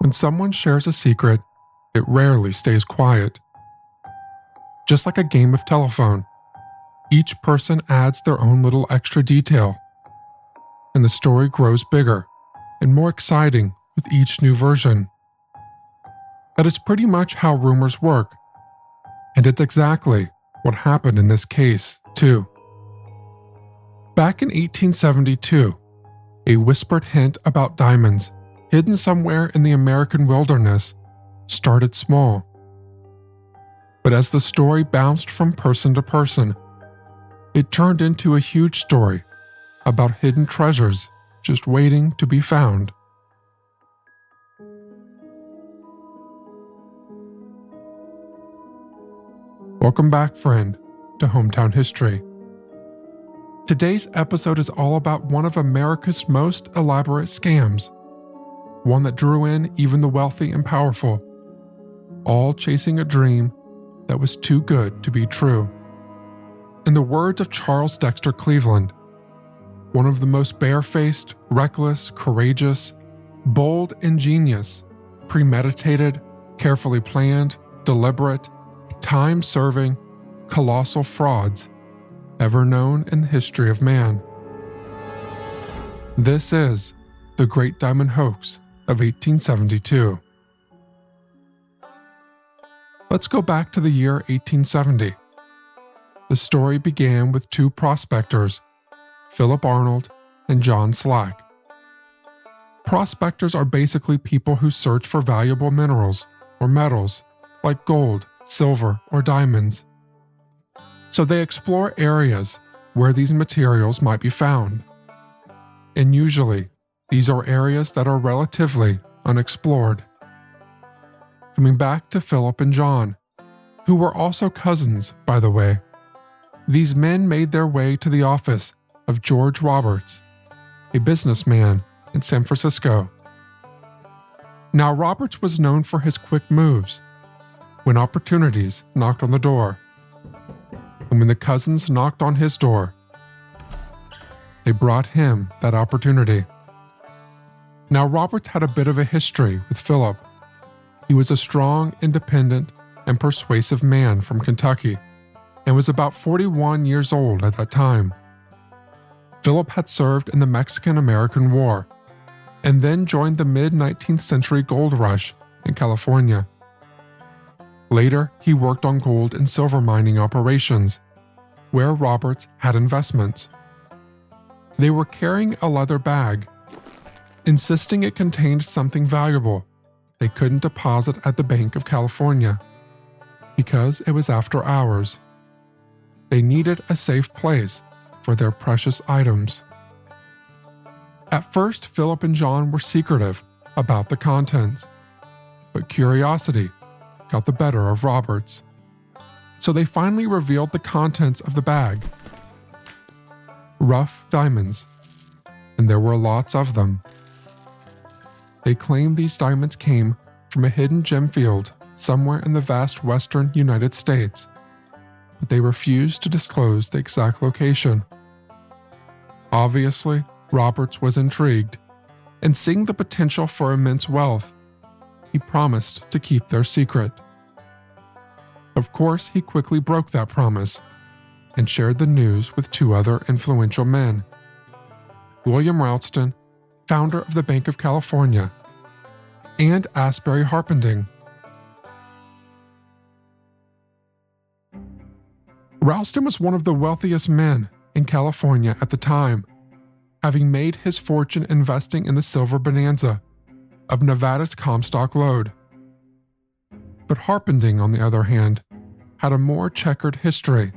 When someone shares a secret, it rarely stays quiet. Just like a game of telephone, each person adds their own little extra detail, and the story grows bigger and more exciting with each new version. That is pretty much how rumors work, and it's exactly what happened in this case, too. Back in 1872, a whispered hint about diamonds hidden somewhere in the American wilderness started small. But as the story bounced from person to person, it turned into a huge story about hidden treasures just waiting to be found. Welcome back, friend, to Hometown History. Today's episode is all about one of America's most elaborate scams, one that drew in even the wealthy and powerful, all chasing a dream that was too good to be true. In the words of Charles Dexter Cleveland, one of the most barefaced, reckless, courageous, bold, ingenious, premeditated, carefully planned, deliberate, time-serving, colossal frauds ever known in the history of man. This is the Great Diamond Hoax of 1872. Let's go back to the year 1870. The story began with two prospectors, Philip Arnold and John Slack. Prospectors are basically people who search for valuable minerals or metals like gold, silver, or diamonds. So they explore areas where these materials might be found. And usually, these are areas that are relatively unexplored. Coming back to Philip and John, who were also cousins, by the way, these men made their way to the office of George Roberts, a businessman in San Francisco. Now, Roberts was known for his quick moves when opportunities knocked on the door. And when the cousins knocked on his door, they brought him that opportunity. Now, Roberts had a bit of a history with Philip. He was a strong, independent, and persuasive man from Kentucky, and was about 41 years old at that time. Philip had served in the Mexican-American War, and then joined the mid-19th century gold rush in California. Later, he worked on gold and silver mining operations, where Roberts had investments. They were carrying a leather bag, insisting it contained something valuable they couldn't deposit at the Bank of California, because it was after hours. They needed a safe place for their precious items. At first, Philip and John were secretive about the contents, but curiosity got the better of Roberts. So they finally revealed the contents of the bag. Rough diamonds, and there were lots of them. They claimed these diamonds came from a hidden gem field somewhere in the vast western United States, but they refused to disclose the exact location. Obviously, Roberts was intrigued, and seeing the potential for immense wealth, he promised to keep their secret. Of course, he quickly broke that promise and shared the news with two other influential men. William Ralston, founder of the Bank of California, and Asbury Harpending. Ralston was one of the wealthiest men in California at the time, having made his fortune investing in the silver bonanza of Nevada's Comstock Lode. But Harpending, on the other hand, had a more checkered history.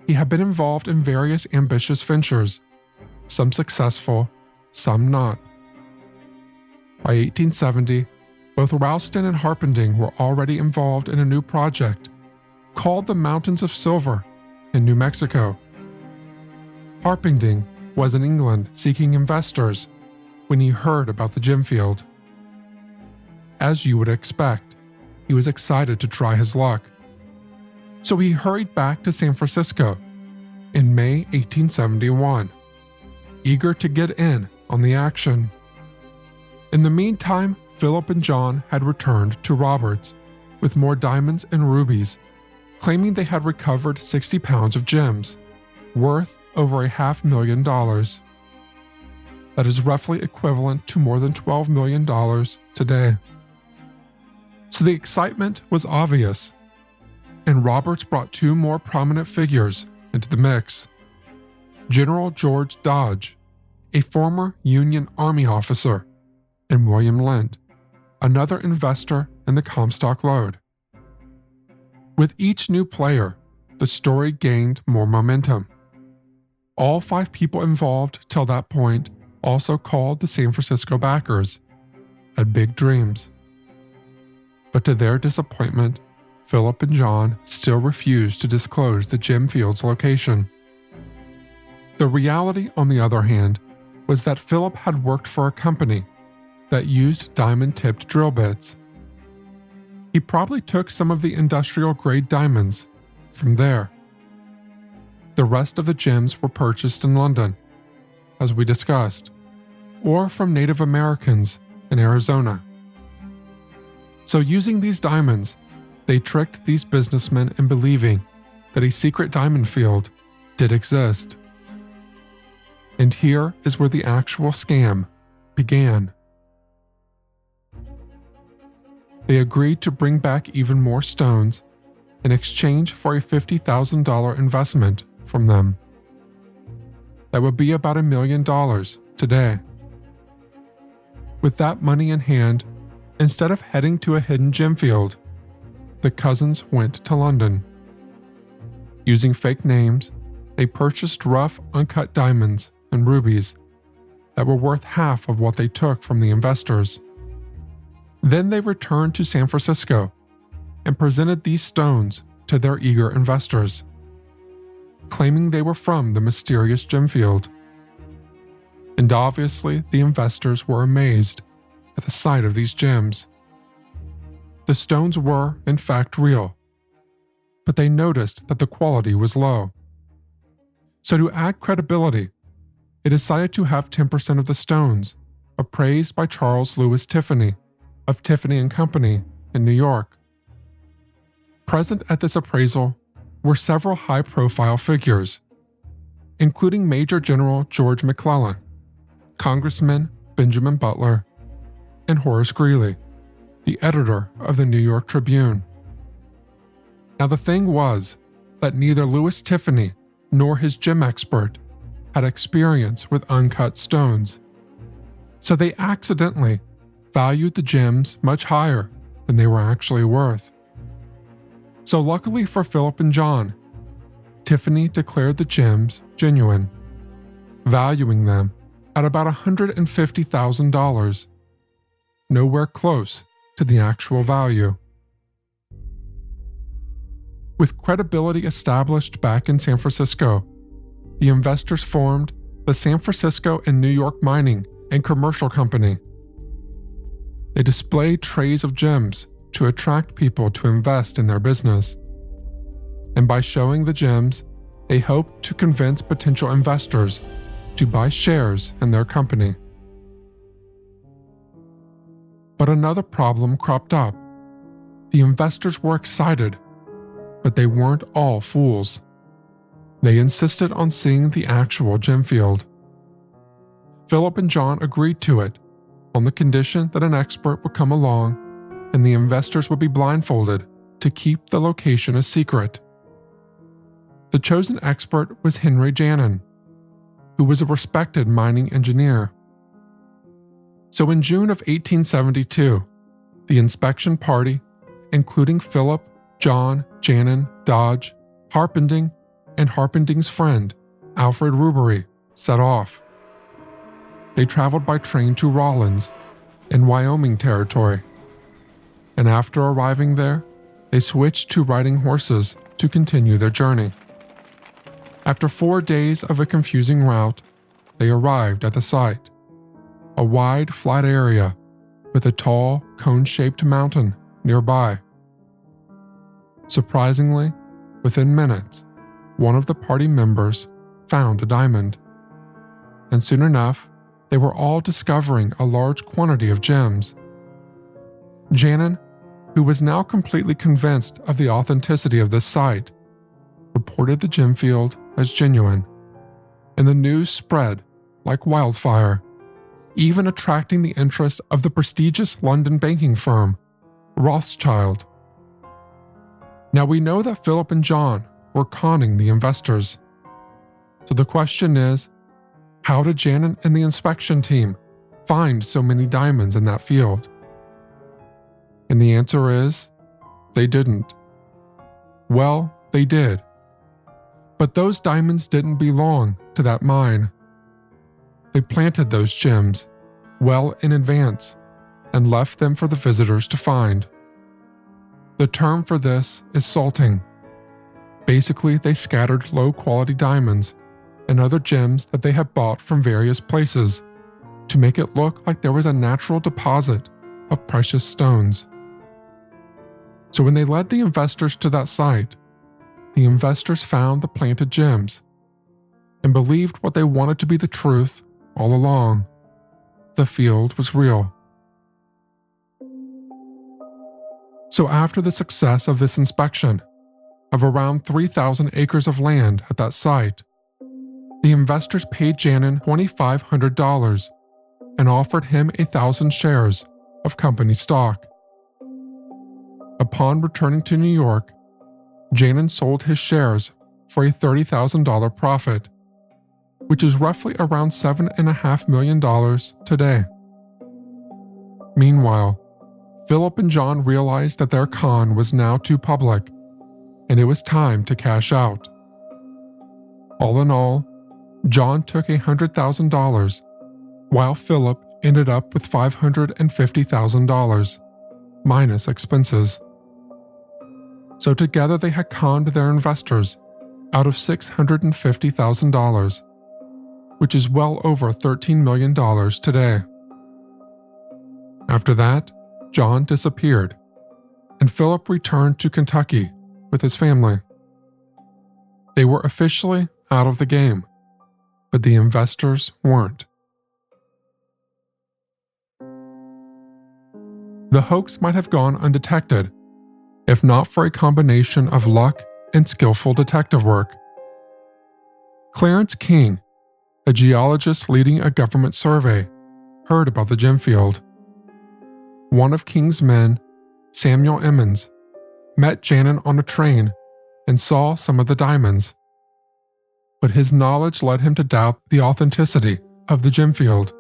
He had been involved in various ambitious ventures, some successful, some not. By 1870, both Ralston and Harpending were already involved in a new project called the Mountains of Silver in New Mexico. Harpending was in England seeking investors when he heard about the gem field. As you would expect, he was excited to try his luck. So he hurried back to San Francisco in May 1871, eager to get in on the action. In the meantime, Philip and John had returned to Roberts with more diamonds and rubies, claiming they had recovered 60 pounds of gems, worth over $500,000. That is roughly equivalent to more than $12 million today. So the excitement was obvious, and Roberts brought two more prominent figures into the mix. General George Dodge, a former Union Army officer, and William Lent, another investor in the Comstock Lode. With each new player, the story gained more momentum. All 5 people involved till that point also called the San Francisco backers, had big dreams. But to their disappointment, Philip and John still refused to disclose the gem field's location. The reality, on the other hand, was that Philip had worked for a company that used diamond-tipped drill bits. He probably took some of the industrial-grade diamonds from there. The rest of the gems were purchased in London, as we discussed, or from Native Americans in Arizona. So using these diamonds, they tricked these businessmen in believing that a secret diamond field did exist. And here is where the actual scam began. They agreed to bring back even more stones in exchange for a $50,000 investment from them. That would be about $1 million today. With that money in hand, instead of heading to a hidden gem field, the cousins went to London. Using fake names, they purchased rough, uncut diamonds and rubies that were worth half of what they took from the investors. Then they returned to San Francisco and presented these stones to their eager investors, claiming they were from the mysterious gem field. And obviously, the investors were amazed at the sight of these gems. The stones were, in fact, real, but they noticed that the quality was low. So to add credibility, they decided to have 10% of the stones appraised by Charles Louis Tiffany of Tiffany & Company in New York. Present at this appraisal were several high-profile figures, including Major General George McClellan, Congressman Benjamin Butler, and Horace Greeley, the editor of the New York Tribune. Now the thing was that neither Louis Tiffany nor his gem expert had experience with uncut stones, so they accidentally valued the gems much higher than they were actually worth. So luckily for Philip and John, Tiffany declared the gems genuine, valuing them at about $150,000, nowhere close to the actual value. With credibility established back in San Francisco, the investors formed the San Francisco and New York Mining and Commercial Company. They displayed trays of gems to attract people to invest in their business. And by showing the gems, they hoped to convince potential investors to buy shares in their company. But another problem cropped up. The investors were excited, but they weren't all fools. They insisted on seeing the actual gem field. Philip and John agreed to it on the condition that an expert would come along and the investors would be blindfolded to keep the location a secret. The chosen expert was Henry Janin, who was a respected mining engineer. So in June of 1872, the inspection party, including Philip, John, Janin, Dodge, Harpending, and Harpending's friend, Alfred Rubery, set off. They traveled by train to Rawlins, in Wyoming Territory, and after arriving there, they switched to riding horses to continue their journey. After 4 days of a confusing route, they arrived at the site, a wide, flat area with a tall, cone-shaped mountain nearby. Surprisingly, within minutes, one of the party members found a diamond, and soon enough, they were all discovering a large quantity of gems, Janin, who was now completely convinced of the authenticity of this site, reported the gem field as genuine, and the news spread like wildfire, even attracting the interest of the prestigious London banking firm, Rothschild. Now we know that Philip and John were conning the investors. So the question is, how did Janin and the inspection team find so many diamonds in that field? And the answer is, they didn't. Well, they did. But those diamonds didn't belong to that mine. They planted those gems well in advance and left them for the visitors to find. The term for this is salting. Basically, they scattered low-quality diamonds and other gems that they had bought from various places to make it look like there was a natural deposit of precious stones. So when they led the investors to that site, the investors found the planted gems and believed what they wanted to be the truth all along. The field was real. So after the success of this inspection, of around 3,000 acres of land at that site, the investors paid Janin $2,500 and offered him 1,000 shares of company stock. Upon returning to New York, Janin sold his shares for a $30,000 profit, which is roughly around $7.5 million today. Meanwhile, Philip and John realized that their con was now too public, and it was time to cash out. All in all, John took $100,000, while Philip ended up with $550,000, minus expenses. So together they had conned their investors out of $650,000, which is well over $13 million today. After that, John disappeared, and Philip returned to Kentucky with his family. They were officially out of the game, but the investors weren't. The hoax might have gone undetected, if not for a combination of luck and skillful detective work. Clarence King, a geologist leading a government survey, heard about the gem field. One of King's men, Samuel Emmons, met Janin on a train and saw some of the diamonds. But his knowledge led him to doubt the authenticity of the gem field.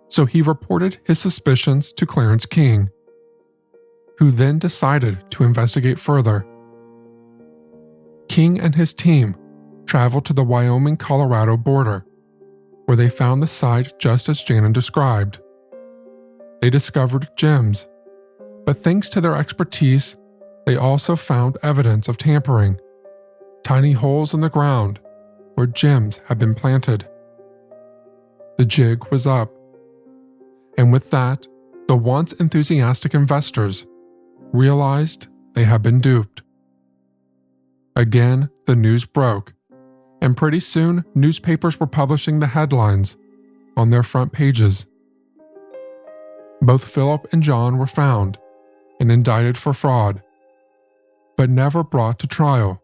So he reported his suspicions to Clarence King, who then decided to investigate further. King and his team traveled to the Wyoming-Colorado border, where they found the site just as Janin described. They discovered gems, but thanks to their expertise, they also found evidence of tampering, tiny holes in the ground where gems had been planted. The jig was up. And with that, the once enthusiastic investors realized they had been duped. Again, the news broke, and pretty soon newspapers were publishing the headlines on their front pages. Both Philip and John were found and indicted for fraud, but never brought to trial.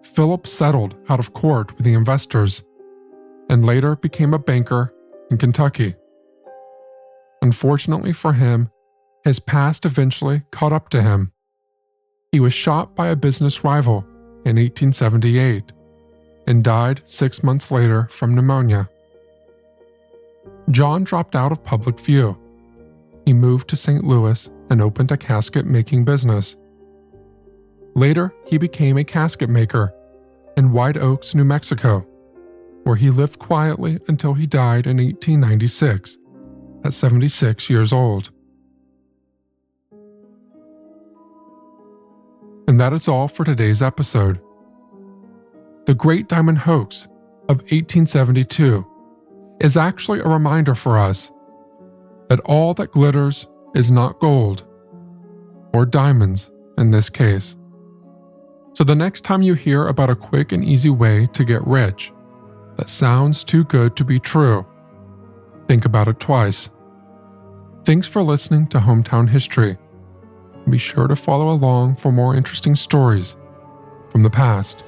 Philip settled out of court with the investors and later became a banker in Kentucky. Unfortunately for him, his past eventually caught up to him. He was shot by a business rival in 1878 and died 6 months later from pneumonia. John dropped out of public view. He moved to St. Louis and opened a casket-making business. Later, he became a casket maker in White Oaks, New Mexico, where he lived quietly until he died in 1896 at 76 years old. And that is all for today's episode. The Great Diamond Hoax of 1872 is actually a reminder for us that all that glitters is not gold, or diamonds in this case. So the next time you hear about a quick and easy way to get rich that sounds too good to be true, think about it twice. Thanks for listening to Hometown History. Be sure to follow along for more interesting stories from the past.